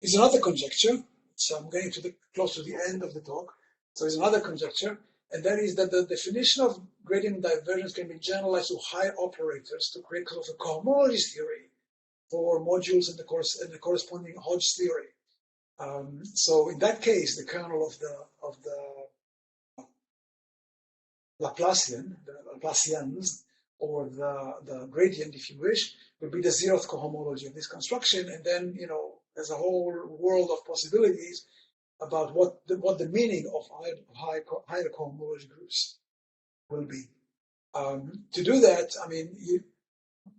is another conjecture, so I'm getting close to the end of the talk. So there's another conjecture, and that is that the definition of gradient divergence can be generalized to higher operators to create sort of a cohomology theory for modules in the corresponding Hodge theory. So in that case, the kernel of the Laplacian, the Laplacians, or the gradient, if you wish, would be the zeroth cohomology of this construction, and then there's a whole world of possibilities about what the meaning of higher cohomology groups will be. To do that, I mean,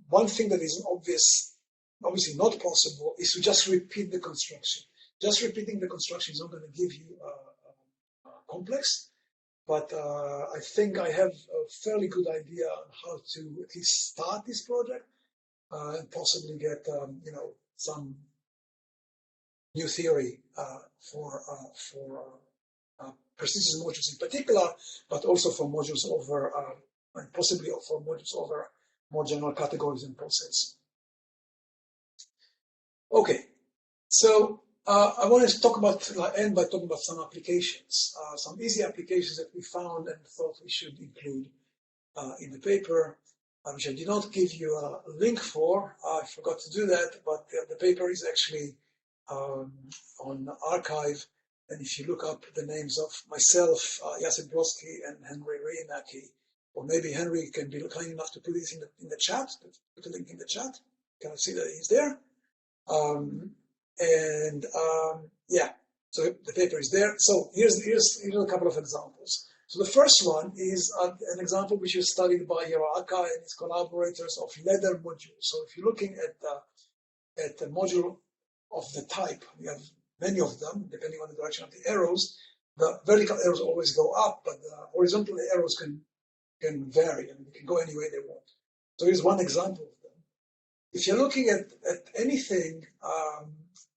one thing that is obviously not possible is to just repeat the construction. Just repeating the construction is not going to give you a complex, but I think I have a fairly good idea on how to at least start this project and possibly get some new theory for persistence modules in particular, but also for modules over, and possibly for modules over more general categories and process. Okay, so I want to talk about, end by talking about some applications, some easy applications that we found and thought we should include in the paper, which I did not give you a link for. I forgot to do that, but the paper is actually on archive. And if you look up the names of myself, Jacek Brodsky, and Henry Reinacki, or maybe Henry can be kind enough to put this in the chat, put a link in the chat. You can see that he's there. Yeah, so the paper is there. So here's a couple of examples. So the first one is an example which is studied by Hiroaka and his collaborators of ladder modules. So if you're looking at the module of the type, we have many of them, depending on the direction of the arrows. The vertical arrows always go up, but the horizontal arrows can vary, and they can go any way they want. So here's one example of them. If you're looking at anything,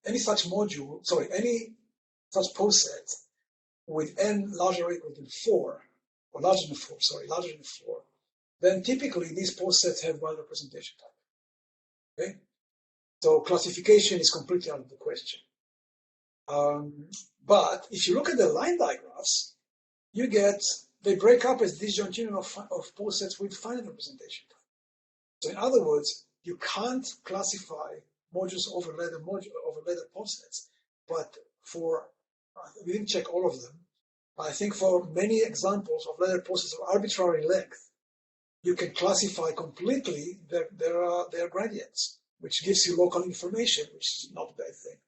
any such module, any such pose set with n larger or equal to 4, or larger than 4, then typically these pose sets have wide representation type. Okay? So classification is completely out of the question. But if you look at the line diagraphs, you get, they break up as disjoint of pose sets with finite representation type. So in other words, you can't classify modules over ladder pose sets, but we didn't check all of them. I think for many examples of ladder pose sets of arbitrary length, you can classify completely their gradients, which gives you local information, which is not a bad thing.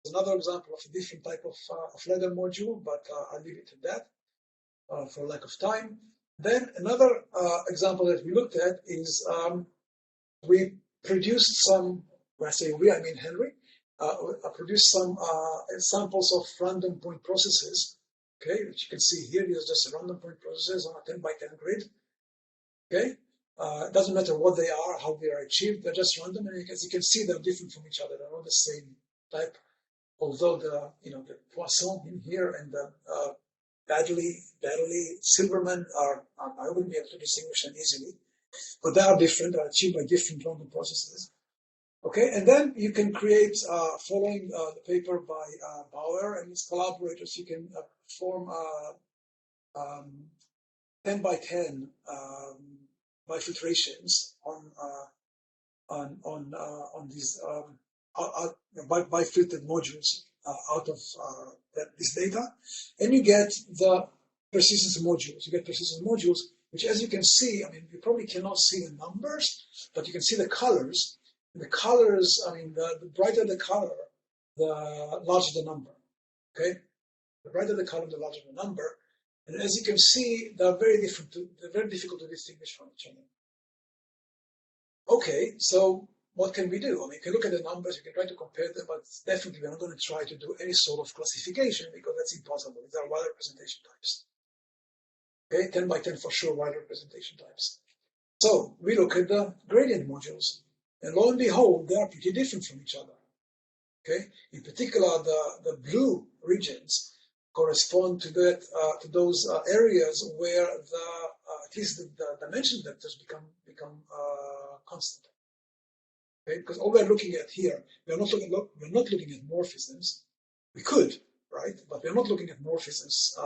Another example of a different type of ladder module, but I'll leave it at that for lack of time. Then another example that we looked at is we produced some, when I say we, I mean Henry, produced some samples of random point processes, okay, which you can see here. These are just random point processes on a 10 by 10 grid, okay. It doesn't matter what they are, how they are achieved, they're just random, and as you can see, they're different from each other. They're not the same type, although the Poisson in here and the Baddeley, Silverman I wouldn't be able to distinguish them easily, but they are different, they are achieved by different random processes. Okay, and then you can create, following the paper by Bauer and his collaborators, you can form 10 by 10 bifiltrations on these bifiltered modules out of this data, and you get the persistence modules. You get persistence modules, which, as you can see, I mean, you probably cannot see the numbers, but you can see the colors. And the colors, I mean, the brighter the color, the larger the number. Okay, the brighter the color, the larger the number. And as you can see, they're very different. They're very difficult to distinguish from each other. Okay, so what can we do? I mean, you can look at the numbers, you can try to compare them, but definitely we're not going to try to do any sort of classification because that's impossible. These are wide representation types. Okay, 10 by 10 for sure, wide representation types. So we look at the gradient modules, and lo and behold, they are pretty different from each other. Okay, in particular, the blue regions correspond to those areas where at least the dimension vectors become constant. Okay, because all we're looking at here, we're not looking at morphisms. We could, right? But we're not looking at morphisms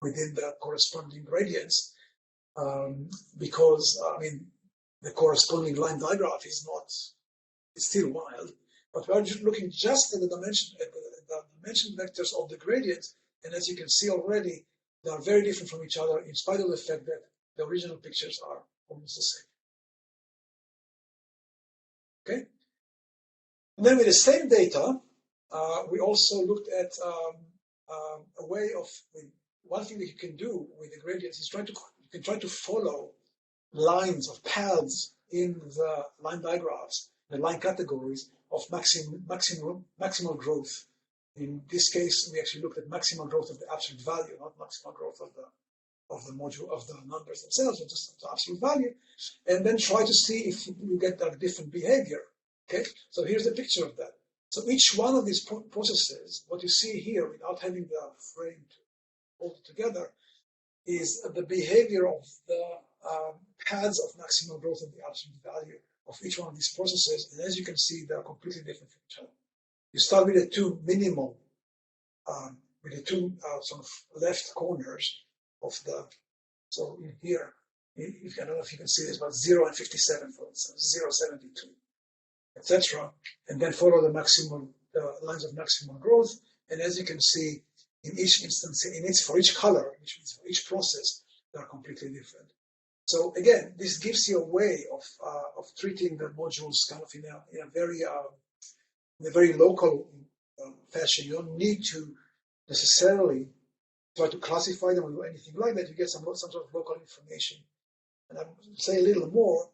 within the corresponding gradients because I mean the corresponding line digraph is still wild. But we're looking just at the dimension vectors of the gradients, and as you can see already, they are very different from each other, in spite of the fact that the original pictures are almost the same. Okay. And then with the same data, we also looked at a way of one thing that you can do with the gradients is you can try to follow lines of paths in the line digraphs, the line categories of maximal growth. In this case, we actually looked at maximal growth of the absolute value, not maximal growth of the the module of the numbers themselves, or just the absolute value, and then try to see if you get a different behavior. Okay, so here's the picture of that. So each one of these processes, what you see here, without having the frame to hold it together, is the behavior of the paths of maximal growth of the absolute value of each one of these processes. And as you can see, they are completely different from each other. You start with the two minimal, with the two sort of left corners of the, so in here, I don't know if you can see this, but 0 and 57, for instance, 0, 72, etc. And then follow the maximal lines of maximal growth. And as you can see, in each instance, for each color, which means for each process, they are completely different. So again, this gives you a way of treating the modules kind of in a very local fashion. You don't need to necessarily try to classify them or do anything like that. You get some sort of local information. And I'll say a little more.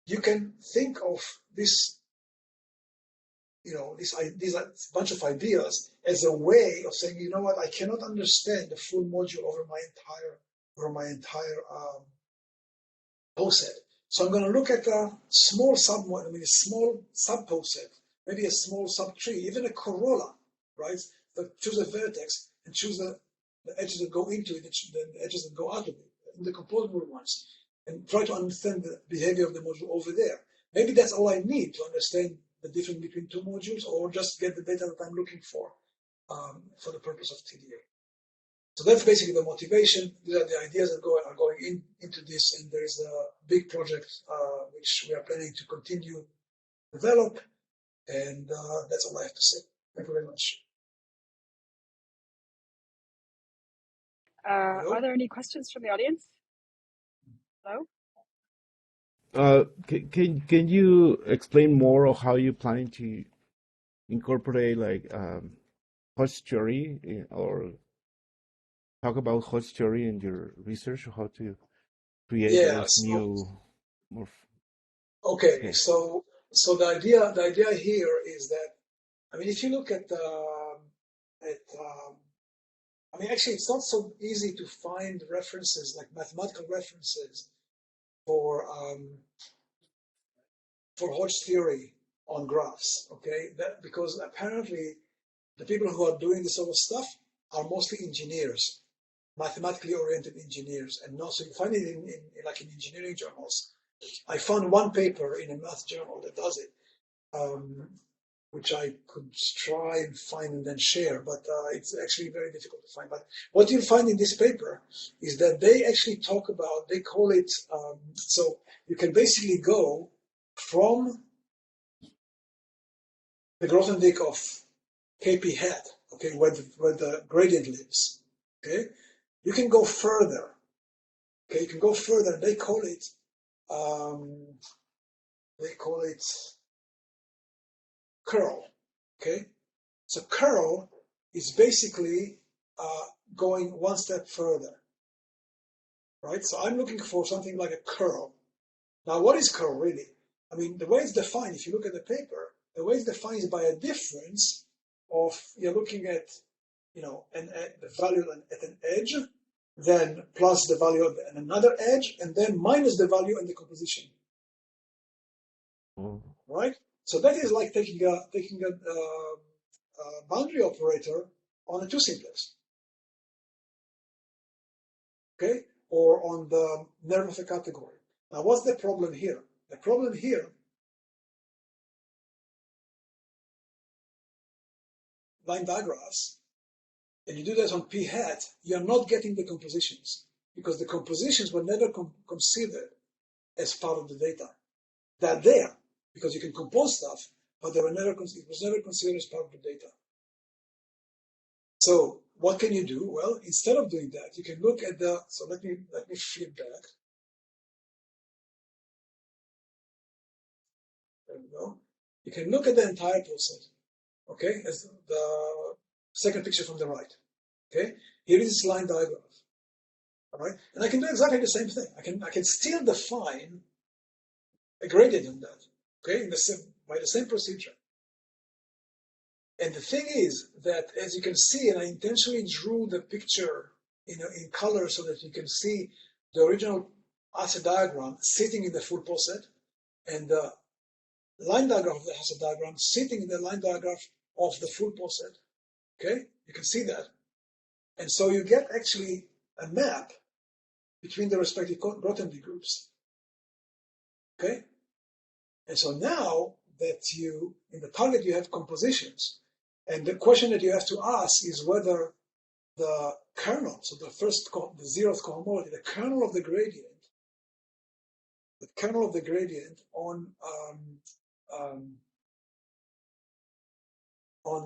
You can think of this, these bunch of ideas as a way of saying, you know what, I cannot understand the full module over my entire post set. So I'm going to look at a small sub-post set, maybe a small subtree, even a corolla, right? But choose a vertex and choose the edges that go into it, the edges that go out of it, in the composable ones, and try to understand the behavior of the module over there. Maybe that's all I need to understand the difference between two modules, or just get the data that I'm looking for the purpose of TDA. So that's basically the motivation. These are the ideas that are going into this, and there is a big project which we are planning to continue develop, and that's all I have to say. Thank you very much. Are there any questions from the audience? Hello? Can you explain more of how you're planning to incorporate like host theory or talk about host theory in your research, or how to create those new more? Okay, so the idea here is that, I mean, if you look at I mean, actually, it's not so easy to find references, like mathematical references, for Hodge theory on graphs. Okay, because apparently the people who are doing this sort of stuff are mostly engineers, mathematically oriented engineers, and not so you find it in engineering journals. I found one paper in a math journal that does it, which I could try and find and then share, but it's actually very difficult to find. But what you'll find in this paper is that they actually talk about, they call it, so you can basically go from the Grothendieck of KP hat, okay, where the gradient lives, okay? You can go further, okay? You can go further. They call it curl, okay? So curl is basically going one step further, right? So I'm looking for something like a curl. Now, what is curl really? I mean, the way it's defined, if you look at the paper, the way it's defined is by a difference of, you're looking at, the value at an edge, then plus the value at another edge, and then minus the value in the composition. Right? So that is like taking a boundary operator on a two-simplex, okay, or on the nerve of a category. Now, what's the problem here? The problem here, line diagrams, and you do that on p hat, you're not getting the compositions, because the compositions were never considered as part of the data. They're there because you can compose stuff, but it was never considered as part of the data. So what can you do? Well, instead of doing that, you can look at so let me flip back. There we go. You can look at the entire process, okay, as the second picture from the right. Okay, here is this line diagram. All right, and I can do exactly the same thing. I can still define a gradient on that, okay, by the same procedure. And the thing is that, as you can see, and I intentionally drew the picture in color so that you can see the original Hasse diagram sitting in the full poset and the line diagram of the Hasse diagram sitting in the line diagram of the full poset. Okay, you can see that. And so you get actually a map between the respective Grothendieck groups. Okay? And so now that in the target you have compositions, and the question that you have to ask is whether the kernel, so the zeroth cohomology, the kernel of the gradient on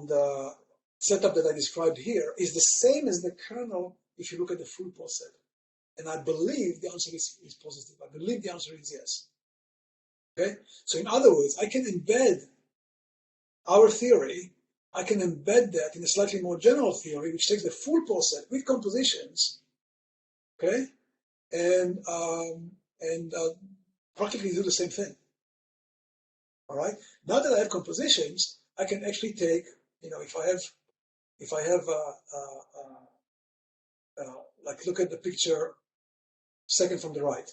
the setup that I described here is the same as the kernel if you look at the full poset. And I believe the answer is positive. I believe the answer is yes. Okay? So in other words, I can embed our theory, I can embed that in a slightly more general theory, which takes the full poset with compositions, okay, and practically do the same thing. All right. Now that I have compositions, I can actually take, if I have like look at the picture second from the right.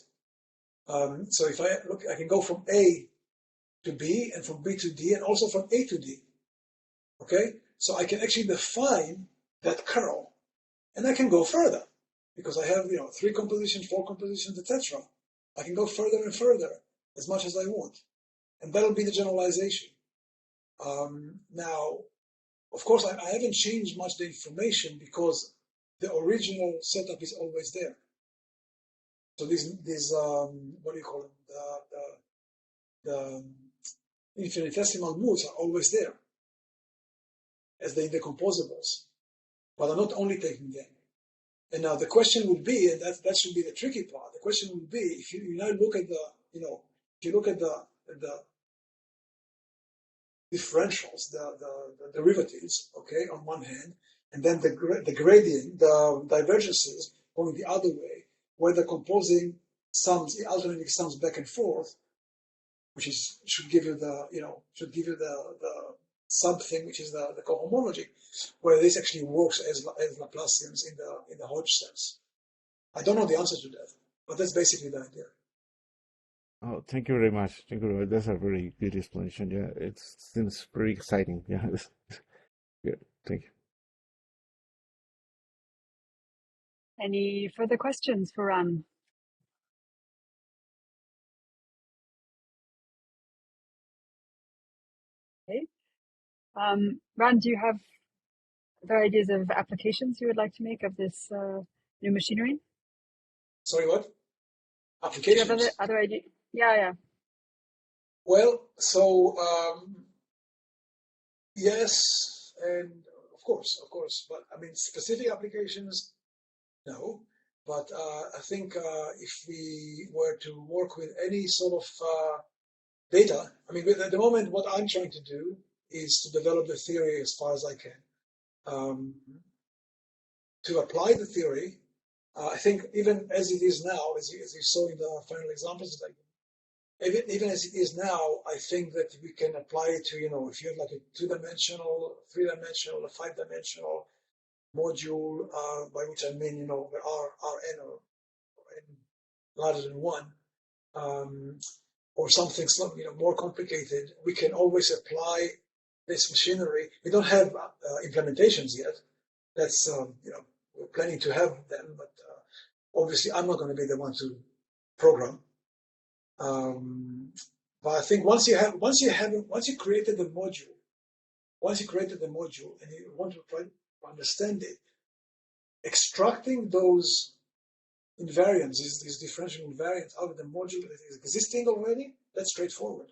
So if I look, I can go from A to B and from B to D and also from A to D. Okay, so I can actually define that kernel, and I can go further because I have 3 compositions, 4 compositions, etc. I can go further and further as much as I want, and that'll be the generalization. Now, of course, I haven't changed much the information because the original setup is always there. So these what do you call them? The infinitesimal moods are always there as the decomposables, but I'm not only taking them. And now the question would be, and that should be the tricky part. The question would be, if you now look at the differentials, the derivatives, okay, on one hand, and then the gradient, the divergences going the other way, where the composing sums, the alternating sums back and forth, which should give you the sub thing, which is the cohomology, where this actually works as Laplacians in the Hodge sense. I don't know the answer to that, but that's basically the idea. Oh, thank you very much. Thank you very much. That's a very good explanation. Yeah, it seems very exciting. Yeah, good. Thank you. Any further questions for Ran? Okay. Ran, do you have other ideas of applications you would like to make of this new machinery? Sorry, what? Applications? Do you have other ideas? Yeah. Well, so yes, and of course, but I mean specific applications, no. But I think if we were to work with any sort of data, I mean, at the moment, what I'm trying to do is to develop the theory as far as I can. To apply the theory, I think even as it is now, as you saw in the final examples, like even as it is now, I think that we can apply it to, if you have like a 2-dimensional, 3-dimensional, a 5-dimensional module, by which I mean, there are Rn or n larger than 1, or something more complicated, we can always apply this machinery. We don't have implementations yet. That's, we're planning to have them, but obviously I'm not going to be the one to program. But I think once you created the module, and you want to try to understand it, extracting those invariants, these differential invariants out of the module that is existing already, that's straightforward.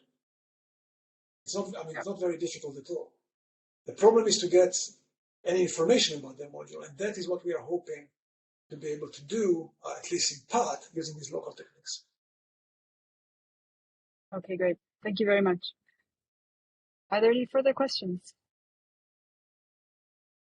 It's not very difficult at all. The problem is to get any information about the module, and that is what we are hoping to be able to do, at least in part, using these local techniques. Okay, great. Thank you very much. Are there any further questions?